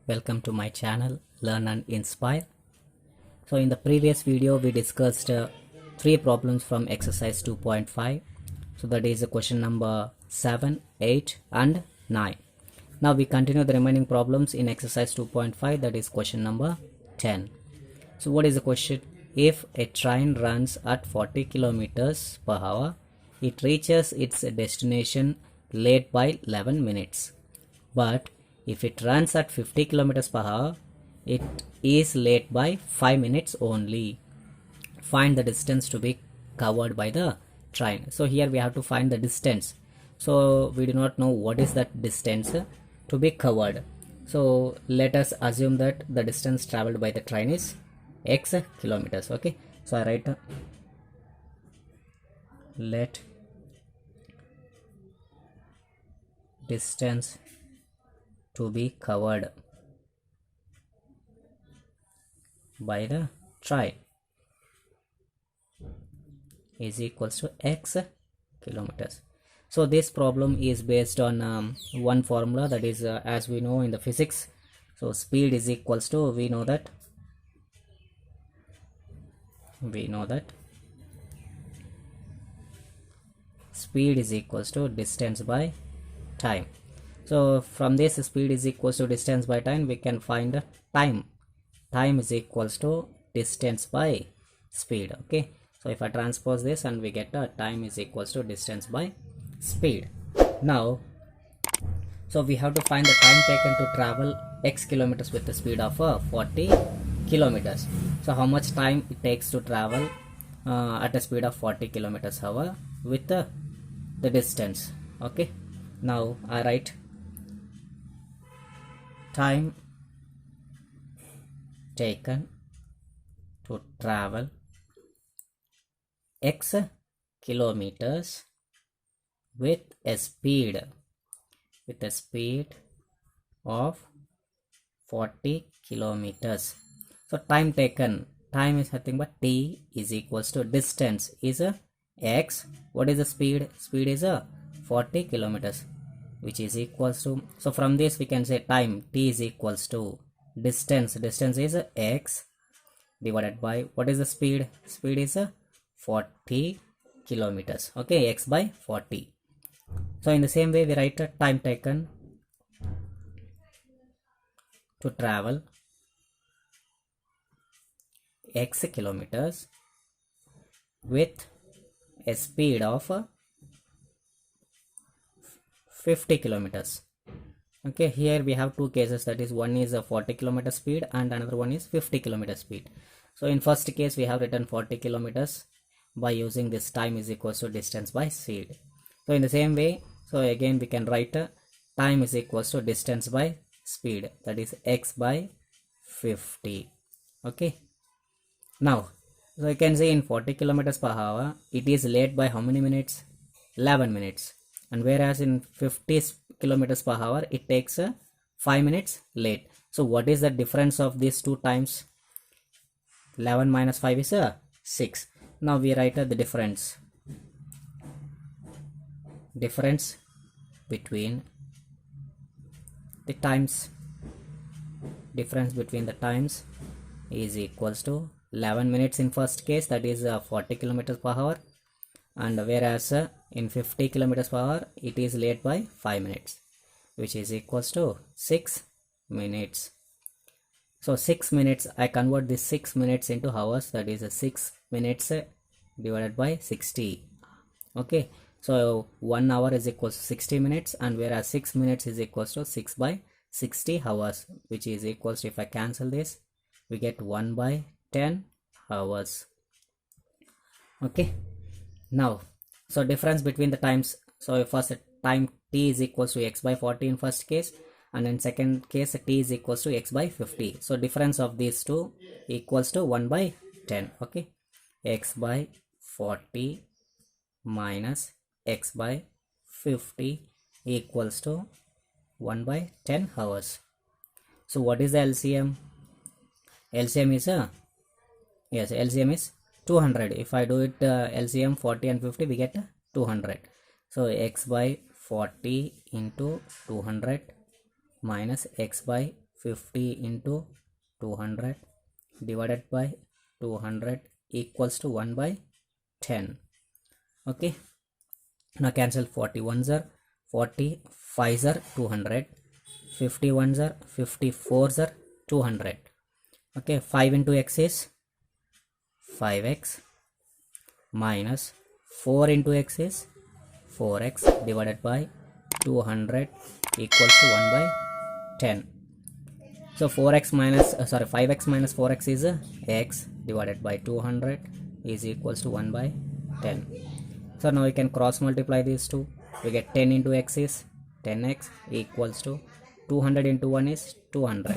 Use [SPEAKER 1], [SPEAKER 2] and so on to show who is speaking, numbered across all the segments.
[SPEAKER 1] Welcome to my channel Learn and Inspire. So in the previous video we discussed three problems from exercise 2.5. So that is question number 7, 8 and 9. Now we continue the remaining problems in exercise 2.5, that is question number 10. So what is the question? If a train runs at 40 kilometers per hour, it reaches its destination late by 11 minutes. But if it runs at 50 kilometers per hour, it is late by 5 minutes only. Find the distance to be covered by the train. So here we have to find the distance. So we do not know what is that distance to be covered. So let us assume that the distance traveled by the train is x kilometers. Okay, so I write let distance to be covered by the train is equals to x kilometers. So this problem is based on one formula, that is as we know in the physics. So speed is equals to, we know that speed is equals to distance by time. So from this speed is equals to distance by time, we can find time. Time is equals to distance by speed. Okay, so if I transpose this and we get time is equals to distance by speed. Now so we have to find the time taken to travel x kilometers with the speed of 40 kilometers. So how much time it takes to travel at a speed of 40 kilometers per hour with the distance. Okay, now I write time taken to travel x kilometers with a speed of 40 kilometers. So time taken, time is nothing but t is equals to distance is x. What is the speed? Speed is 40 kilometers, which is equals to, so from this we can say time t is equals to distance is x divided by what is the speed? Speed is 40 kilometers. Okay, x by 40. So in the same way we write time taken to travel x kilometers with a speed of 50 kilometers. Okay, here we have two cases, that is one is a 40 kilometer speed and another one is 50 kilometer speed. So in first case we have written 40 kilometers by using this time is equals to distance by speed. So in the same way, so again we can write time is equals to distance by speed, that is x by 50. Okay, now so you can say in 40 kilometers per hour it is late by how many minutes? 11 minutes. And whereas in 50 kilometers per hour it takes 5 minutes late. So what is the difference of these two times? 11 minus 5 is 6. Now we write the difference between the times. Difference between the times is equals to 11 minutes in first case, that is 40 kilometers per hour, and whereas in 50 kilometers per hour it is late by 5 minutes, which is equals to 6 minutes. So 6 minutes, I convert this 6 minutes into hours, that is 6 minutes divided by 60. Okay, so 1 hour is equals to 60 minutes, and whereas 6 minutes is equals to 6 by 60 hours, which is equals to, if I cancel this, we get 1 by 10 hours. Okay, now so difference between the times. So first time t is equals to x by 40 in first case, and in second case t is equals to x by 50. So difference of these two equals to 1 by 10. Okay, x by 40 minus x by 50 equals to 1 by 10 hours. So what is the LCM? LCM is LCM is 200. If I do it LCM 40 and 50, we get 200. So x by 40 into 200 minus x by 50 into 200 divided by 200 equals to 1 by 10. Okay, now cancel 40 ones are 40, 5s are 200, 50 ones are 54s are 200. Okay, 5 into x is 5x minus 4 into x is 4x divided by 200 equals to 1 by 10. So 4x minus 5x minus 4x is x divided by 200 is equals to 1 by 10. So now we can cross multiply these two. We get 10 into x is 10x equals to 200 into 1 is 200.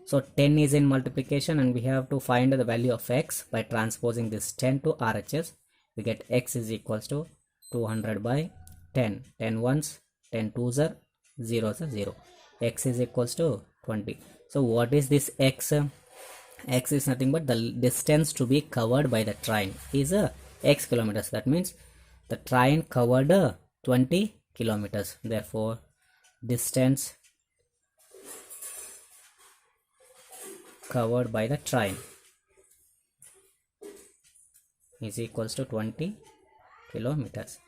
[SPEAKER 1] So 10 is in multiplication and we have to find the value of x by transposing this 10 to RHS. We get x is equals to 200 by 10. 10 ones, 10 twos are 0s are 0. X is equals to 20. So what is this x? X is nothing but the distance to be covered by the train is x kilometers. That means the train covered 20 kilometers. Therefore, distance covered by the train is equals to 20 kilometers.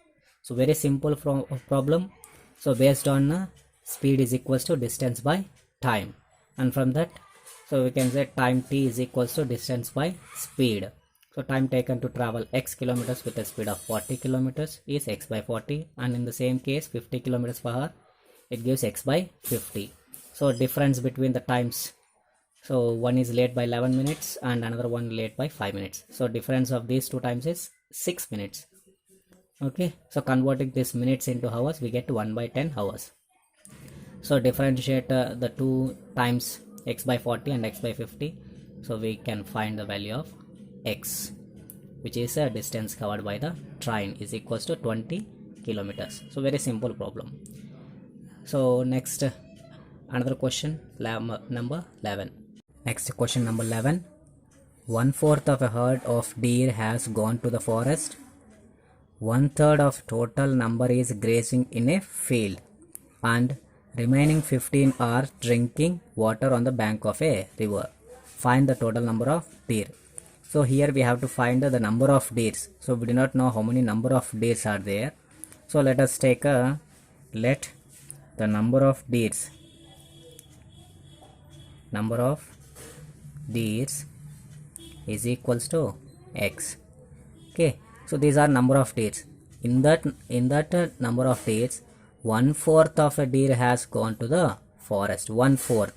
[SPEAKER 1] So very simple problem. So based on speed is equals to distance by time, and from that so we can say time t is equals to distance by speed. So time taken to travel x kilometers with a speed of 40 kilometers is x by 40, and in the same case 50 kilometers per hour it gives x by 50. So difference between the times, so one is late by 11 minutes and another one late by 5 minutes. So difference of these two times is 6 minutes. Okay, so converting this minutes into hours, we get 1 by 10 hours. So differentiate the two times x by 40 and x by 50. So we can find the value of x, which is a distance covered by the train, is equals to 20 kilometers. So very simple problem. So next another question, number 11. Next question number 11. 1/4 of a herd of deer has gone to the forest. 1/3 of total number is grazing in a field, and remaining 15 are drinking water on the bank of a river. Find the total number of deer. So here we have to find the number of deers. So we do not know how many number of deers are there. So let us take let the number of deers is equals to x. Okay, so these are number of deers. In that number of deers, 1/4 of a deer has gone to the forest. 1/4.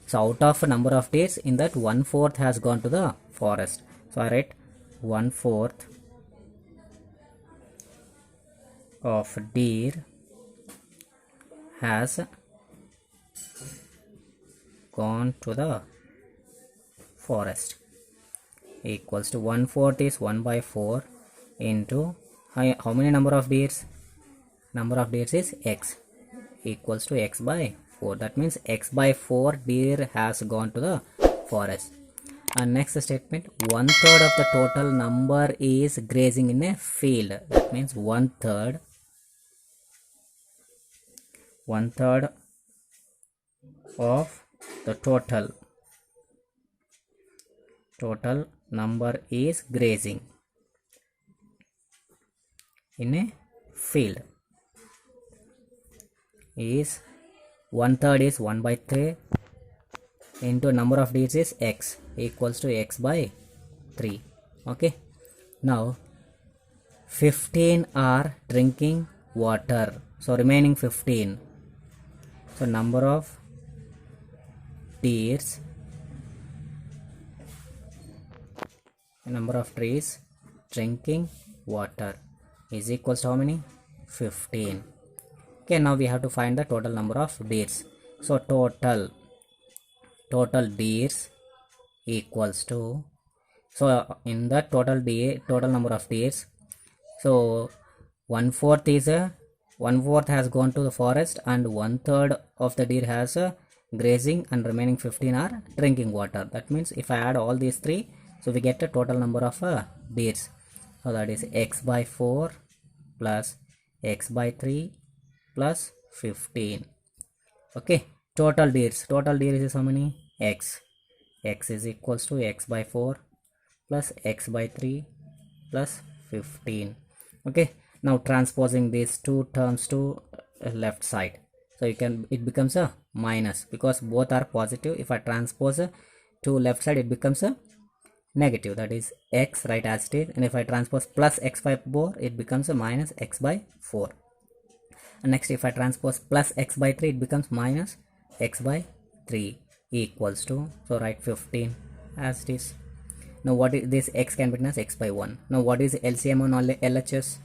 [SPEAKER 1] So out of a number of deers, in that 1/4 has gone to the forest. So I write 1/4 of deer has gone to the forest equals to 1/4 is 1 by 4 into how many number of deers? Number of deers is x equals to x by 4. That means x by 4 deer has gone to the forest. And next statement, 1/3 of the total number is grazing in a field. That means 1/3 of the total number is grazing in a field is 1/3 is 1 by 3 into number of deers is x equals to x by 3. Okay, now 15 are drinking water, so remaining 15. So number of deers, number of trees drinking water is equals to how many? 15. Okay, now we have to find the total number of deers. So total deers equals to, so in the total number of deers, so 1/4 is 1/4 has gone to the forest and 1/3 of the deer has grazing and remaining 15 are drinking water. That means if I add all these three, so we get a total number of deers. So that is x by 4 plus x by 3 plus 15. Okay, total deers is how many? X. X is equals to x by 4 plus x by 3 plus 15. Okay, now transposing these two terms to left side, so it becomes a minus because both are positive. If I transpose to left side, it becomes a negative, that is x, right, as it is. And if I transpose plus x by 4, it becomes a minus x by 4. And next, if I transpose plus x by 3, it becomes minus x by 3 equals to, so write 15 as it is. Now what is this? X can be written as x by 1. Now what is LCM on LHS?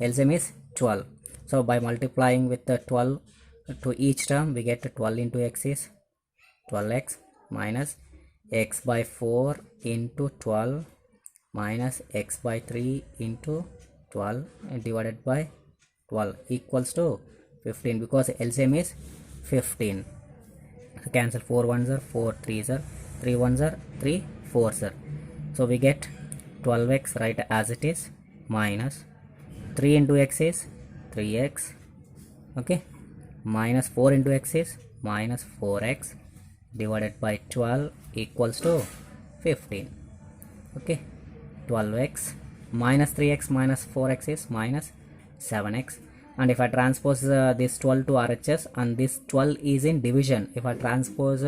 [SPEAKER 1] LCM is 12. So by multiplying with the 12 to each term, we get 12 into x is 12x minus x by 4 into 12 minus x by 3 into 12 and divided by 12 equals to 15, because LCM is 15. So cancel 4 ones are 4 3s are 3 ones are 3 4s are. So we get 12x, right, as it is, minus 3 into x is 3x, okay, minus 4 into x is minus 4x divided by 12 equals to 15. Okay, 12x minus 3x minus 4x is minus 7x. And if I transpose this 12 to RHS, and this 12 is in division, if I transpose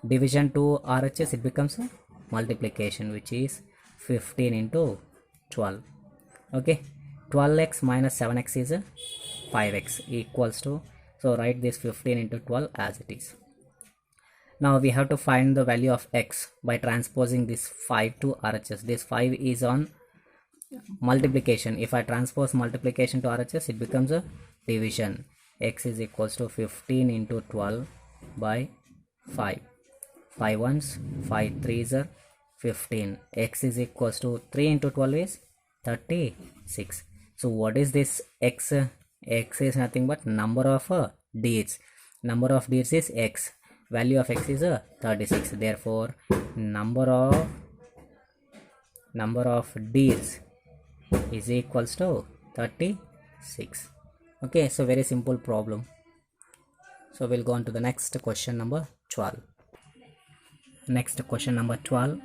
[SPEAKER 1] division to RHS, it becomes a multiplication, which is 15 into 12. Okay, 12x minus 7x is 5x equals to, so write this 15 into 12 as it is. Now we have to find the value of x by transposing this 5 to RHS. This 5 is on multiplication. If I transpose multiplication to RHS, it becomes a division. X is equals to 15 into 12 by 5. 5 ones, 5 3s are 15. X is equals to 3 into 12 is 36. So what is this x? X is nothing but number of deeds. Number of deeds is x. Value of x is 36. Therefore number of deeds is equals to 36. Okay, so very simple problem. So we'll go on to the next question, number 12. Next question, number 12.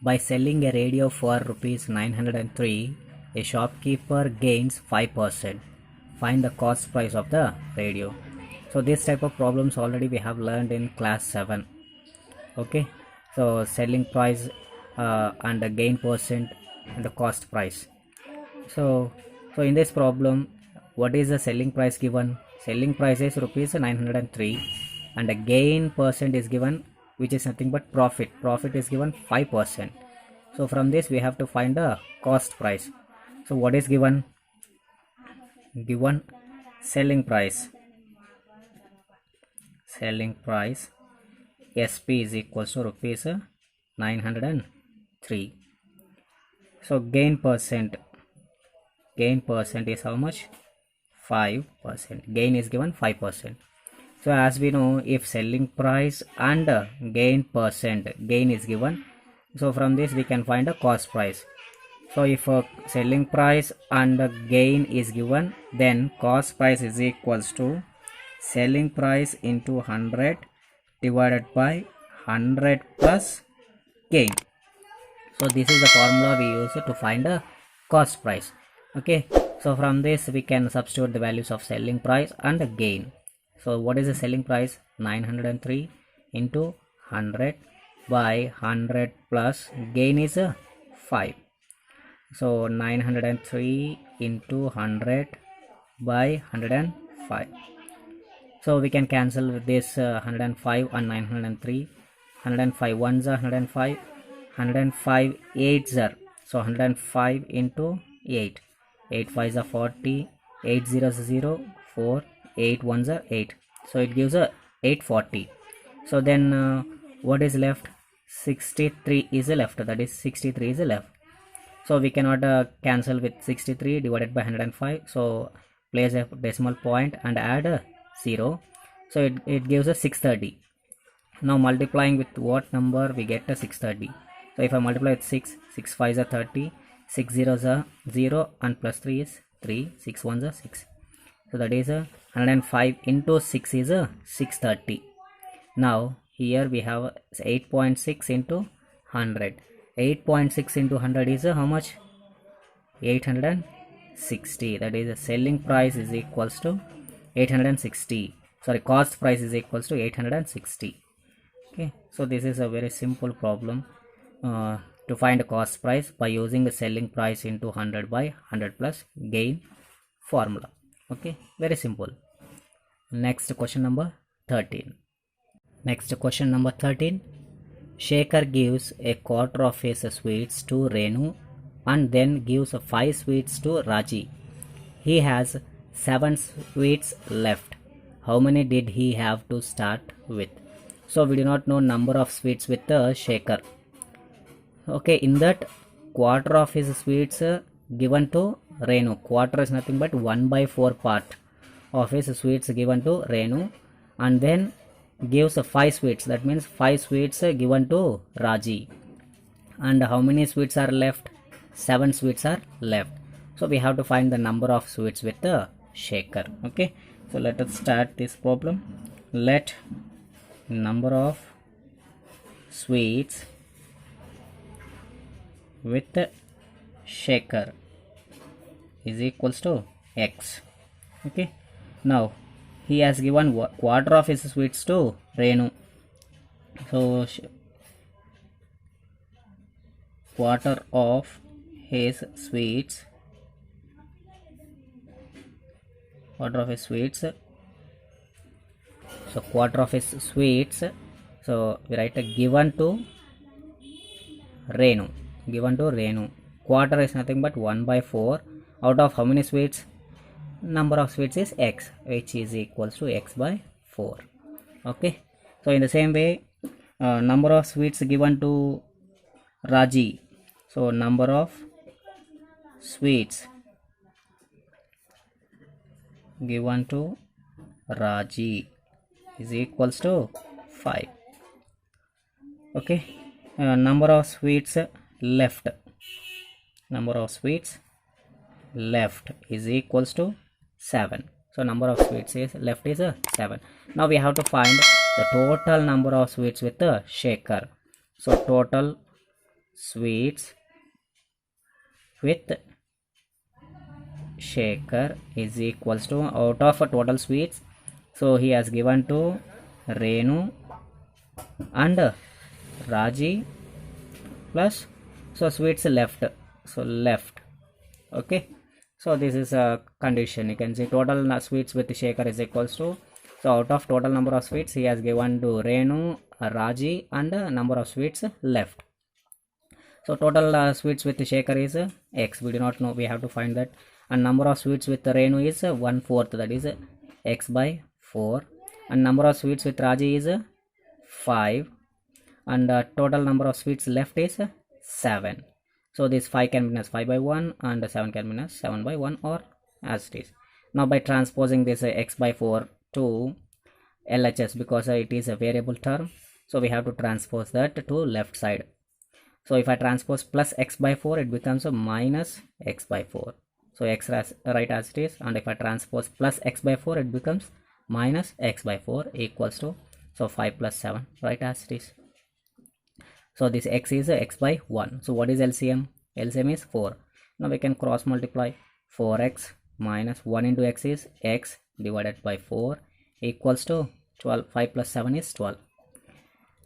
[SPEAKER 1] By selling a radio for rupees 903, a shopkeeper gains 5%. Find the cost price of the radio. So this type of problems already we have learned in class 7. Okay, so selling price and the gain percent and the cost price. So in this problem, what is the selling price given? Selling price is rupees 903 and the gain percent is given, which is nothing but profit. Profit is given 5%. So from this we have to find the cost price. So what is given? Given selling price. Selling price SP is equals to rupees 903. So gain percent is how much? 5%. Gain is given 5%. So as we know, if selling price and gain percent, gain is given, so from this we can find a cost price. So if selling price and gain is given, then cost price is equals to selling price into 100 divided by 100 plus gain. So this is the formula we use to find a cost price. Okay, so from this we can substitute the values of selling price and gain. So what is the selling price? 903 into 100 by 100 plus gain is 5. So 903 into 100 by 105. So we can cancel this 105 and 903. 105 ones are 105. 105 8s are, so 105 into 8. 8 5s are 40. 8 0s 0. 4. 8 1s are 8. So it gives a 840. So then what is left? 63 is left. That is 63 is left. So we cannot cancel with 63 divided by 105. So place a decimal point and add a 0. So it gives a 630. Now multiplying with what number, we get a 630. So if I multiply with 6, 6 5s are 30, 6 zeros are 0 and plus 3 is 3, 6 1s are 6. So that is 105 into 6 is 630. Now here we have 8.6 into 100. 8.6 into 100 is how much? 860. That is the selling price is equals to 860. Sorry, cost price is equals to 860. Okay, so this is a very simple problem to find cost price by using the selling price into 100 by 100 plus gain formula. Okay, very simple. Next question number 13. Next question number 13. Shekhar gives a quarter of his sweets to Renu and then gives 5 sweets to Raji. He has 7 sweets left. How many did he have to start with? So we do not know number of sweets with Shekhar. Okay, in that quarter of his sweets given to Renu. Quarter is nothing but 1 by 4 part of his sweets given to Renu, and then gives 5 sweets. That means 5 sweets given to Raji. And how many sweets are left? 7 sweets are left. So we have to find the number of sweets with the Shekhar. Okay, so let us start this problem. Let number of sweets with Shekhar is equals to x. Okay, now he has given quarter of his sweets to Renu. So quarter of his sweets, quarter of his sweets. So quarter of his sweets. So we write a given to Renu. Given to Renu. Quarter is nothing but 1 by 4. Out of how many sweets? Number of sweets is x, which is equals to x by 4. Okay, so in the same way, number of sweets given to Raji. So number of sweets given to Raji is equals to 5. Okay, number of sweets left. Number of sweets left is equals to 7. So number of sweets is left is 7. Now we have to find the total number of sweets with the Shekhar. So total sweets with Shekhar is equals to, out of a total sweets, so he has given to Renu and Raji plus, so sweets left, so left. Okay, so this is a condition. You can see total sweets with Shekhar is equals to, so out of total number of sweets he has given to Renu, Raji and number of sweets left. So total sweets with Shekhar is x. We do not know, we have to find that. And number of sweets with Renu is 1/4, that is x by 4. And number of sweets with Raji is 5. And total number of sweets left is 7. So this 5 can be minus 5 by 1 and 7 can be minus 7 by 1, or as it is. Now by transposing this x by 4 to LHS, because it is a variable term, so we have to transpose that to left side. So if I transpose plus x by 4, it becomes a minus x by 4. So x right as it is, and if I transpose plus x by 4, it becomes minus x by 4 equals to, so 5 plus 7 right as it is. So this x is x by 1. So what is LCM? LCM is 4. Now we can cross multiply. 4x minus 1 into x is x divided by 4 equals to 12. 5 plus 7 is 12.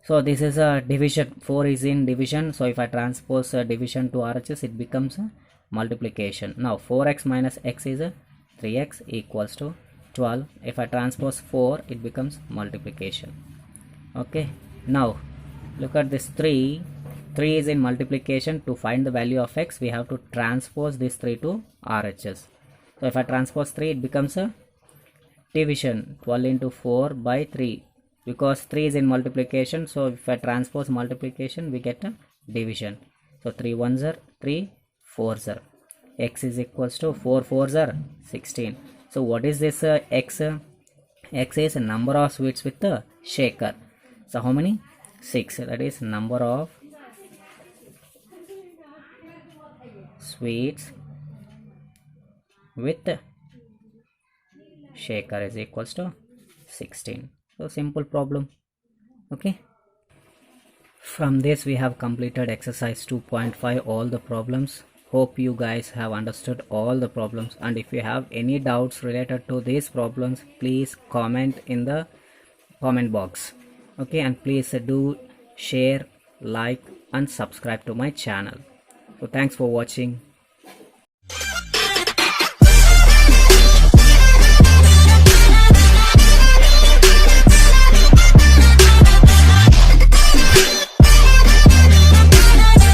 [SPEAKER 1] So this is a division. 4 is in division. So if I transpose division to RHS, it becomes a multiplication. Now 4x minus x is 3x equals to 12. If I transpose 4, it becomes multiplication. Okay, now look at this 3 is in multiplication. To find the value of x, we have to transpose this 3 to RHS. So if I transpose 3, it becomes a division. 12 into 4 by 3, because 3 is in multiplication. So if I transpose multiplication, we get a division. So 3 1s are 3 4s are, x is equals to 4 4s are 16. So what is this x? X is a number of sweets with the Shekhar. So how many? 6. That is number of sweets with Shekhar is equals to 16. So simple problem. Okay, from this we have completed exercise 2.5, all the problems. Hope you guys have understood all the problems, and if you have any doubts related to these problems, please comment in the comment box. Okay, and please do share, like and subscribe to my channel. So thanks for watching.